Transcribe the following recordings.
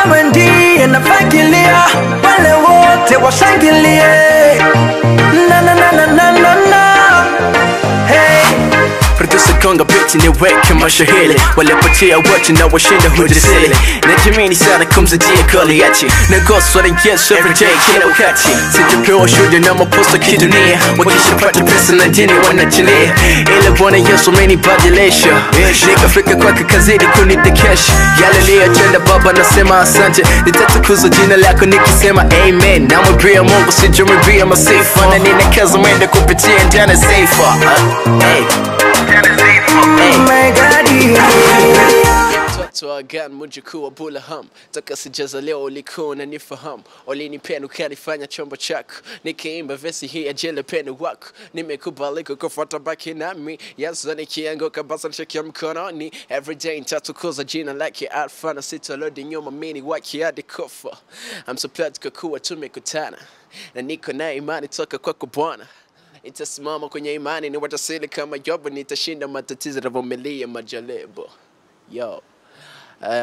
Wewe ndiye nafakilia, wale wote washangilie. Na na na na na na na. Hey. Producer konga biti niweke mashahili walipotia wote na washinda hujisili najamini sana kumzijia kali yachi na goswa na yes every day kila wakati sijapewa shuja na maposta kidunia wakishapata pesa na dini wanachilia ile bwana yesu amenibadilisha nikafika kwake kazini kunidekesha yale niliyotenda baba nasema asante nitatukuza jina lako nikisema amen namwambia mungu sijamwambia masifa na ninakaza mwende kupitia ndani safer hey. Mtoto wa gani mjukuu wa Bulaham toka sijaza leo ulikuwa unanifahamu ulinipenda ukanifanya chombo chako nikiimba vesi hii ya jele pendo wako nimekubalika kufuata baki nami Yesu nikianguka basi nishikia mkononi everyday nitatukuza jina lake Alfa na sitalodi nyuma mini waki hadi kufa I'm so proud kwa kuwa tumekutana na niko na imani toka kwako Bwana itasimama kwenye imani ni watasili kama Yobu nitashinda matatizo na vumilia majaribu yo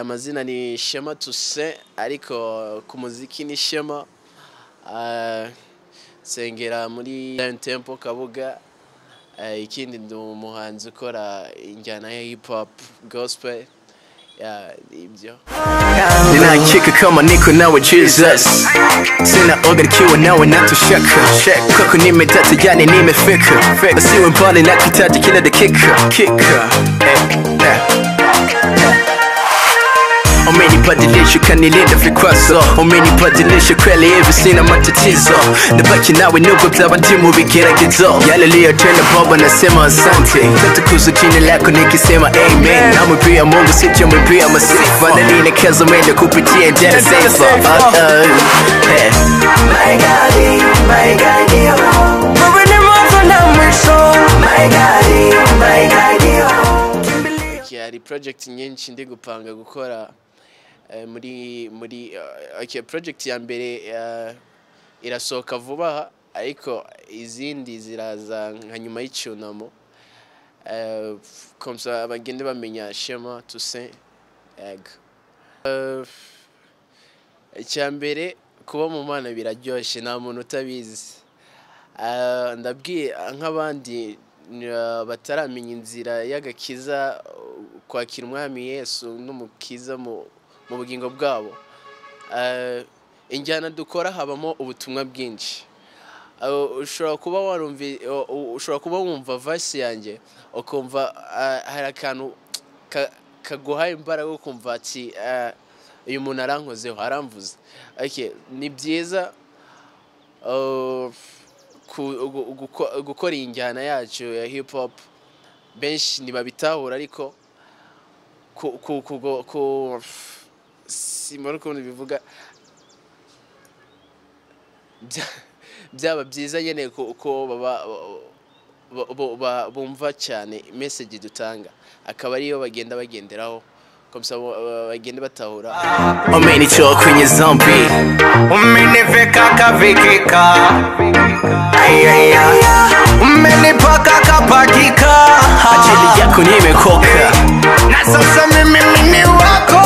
mazina ni Shema TOUSSAIN ariko ku muziki ni Shema sengera muri tempo Kabuga ikindi ndo umuhanzi ukora injyana ya hip hop gospel ibyo ninacheka kama niko nawe Jesus sina ogarikiwa nawe natushaka kwako nimetata yani nimefika siwe mbali na kitaji kila dakika umenibadilisha ukanilinda vikwazo umenibadilisha kweli hivi sina matatizo nabaki nawe nubwo byaba ndi mu bigeragezo yale niliyotenda baba nasema asante nitatukuza jina lako nikisema amen namwambia mungu sijamwambia masifa na ninakaza mwende kupitia ndani safer My God, wewe ni mwanzo na mwisho. My God, hari project nyinshi ndi gupanga gukora muri okay project ya mbere irasohoka vuba ariko izindi ziraza nka nyuma y'icyunamo komsa abagende bamenya Shema TOUSSAIN icyambere kuba mu mana biraryoshye nta muntu utabizi ndabwiye nk'abandi bataramenya inzira y'agakiza kwakira umwami Yesu n'umukiza mu bugingo bwabo injyana dukora habamo ubutumwa bwinshi ushobora kuba wumva verse yanjye ukumva hari akantu kaguha imbaraga ukumva ati uyu muntu arankozeho aramvuze ni byiza gukora injyana yacu ya hip hop benshi ntibabitahura ariko simara ukuntu bivuga byaba byiza nyene ko bumva cyane message dutanga akaba ariyo bagenda bagenderaho komsa bagende batahura umenichoka kwenye zombie umeniveka kavikika umenipaka kapakika ajili yako nimekoka na sasa mimi ni wako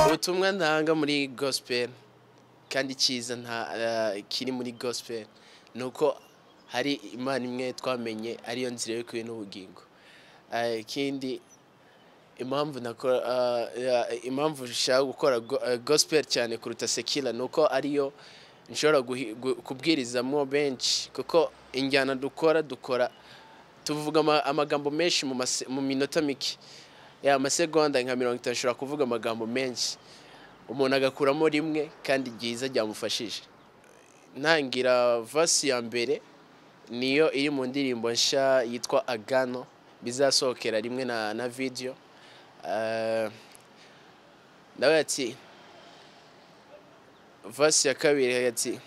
ubutumwa ndanga muri gospel kandi cyiza kiri muri gospel nuko hari imana imwe twamenye ariyo nzira yo kwe n'ubugingo kindi impamvu nshaka gukora gospel cyane kuruta secular nuko ariyo nshobora kubwirizamo benshi kuko injyana dukora tuvuga amagambo menshi mu minota mike ya amasegonda nka 50 nshobora kuvuga amagambo menshi umuntu agakuramo rimwe kandi giza ryamufashije ntangira verse ya mbere niyo iri mu ndirimbo nsha yitwa Agano bizasohokera rimwe na video ndawe ati verse ya kabiri ati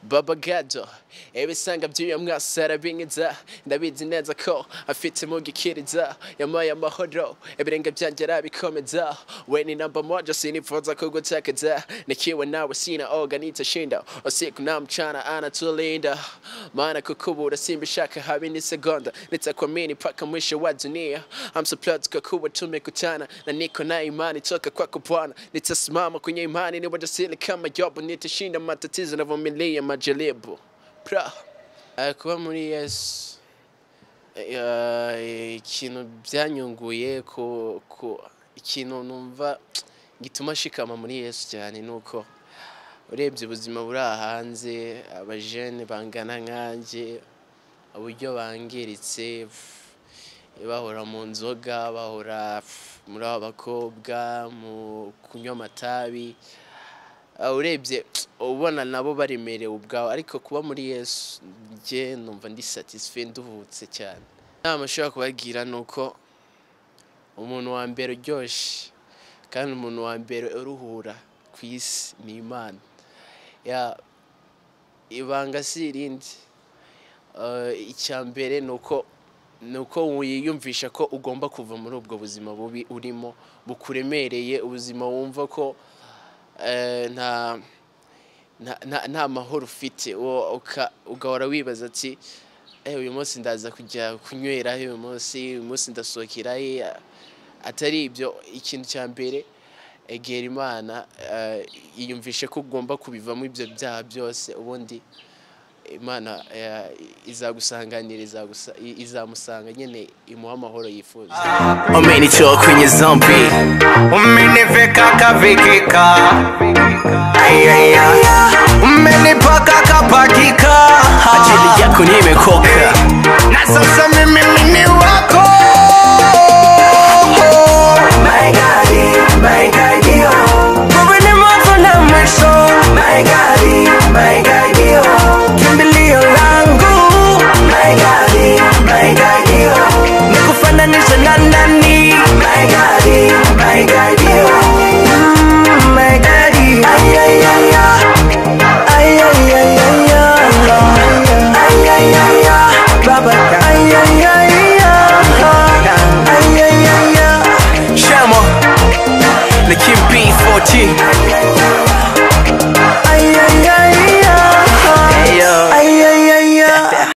Baba Gado ebisanga by'uyu mwasara binkiza ndabizi neza ko afite mu gikiriza yamaye amahoro ebirenge byanjye arabikomeza we ni namba moja sinifuza kugutakeza nikiwa nawe sina oganita shinda usiku na mchana anatulinda maana kukubura simbishaka habe ni sekonda nitakuamini paka mwisho wa dunia I'm so proud kwa kuwa tumekutana na niko na imani toka kwako Bwana nitasimama kwenye imani ni wajasiri kama Yobu nitashinda matatizo na vumilia majaribu pra kuba muri Yesu ikintu byanyunguye ko ikintu numva gituma shikama muri Yesu cyane nuko urebye ubuzima buri hanze abajene bangana nkanje uburyo bangiritse bahora mu nzoga bahora muri abakobwa mu kunywa amatabi urebye ubona nabo baremerewe ubwawe ariko kuba muri Yesu nje numva ndi satisfied nduhutse cyane namashaka kubagira nuko umuntu wa mbere uryoshye kandi umuntu wa mbere uruhura ku isi ni Imana ya ibanga sirindi icyambere nuko wiyumvisha ko ugomba kuva muri ubwo buzima bubi urimo bukuremereye ubuzima wumva ko nta mahoro ufite ugahora wibaza ati uyu munsi ndaza kujya kunywera uyu munsi ndasohokera atari ibyo ikintu cya mbere egera Imana yiyumvishe ko ugomba kubivamo ibyo byaha byose ubundi Imana izagusanganira izamusanga nyene imuha amahoro yifuza Omeni cho kwenye zombie umeniveka kavikika umenipaka kapakika ajili yako nimekoka na sasa mimi ni wako my God yo wewe mwanzo na mwisho my God yo kimbilio langu my God yo nikufananisha na nani my God yo my God ay ay ay ay ay ay baba ay ay ay Shamo the Kim B14 ay ay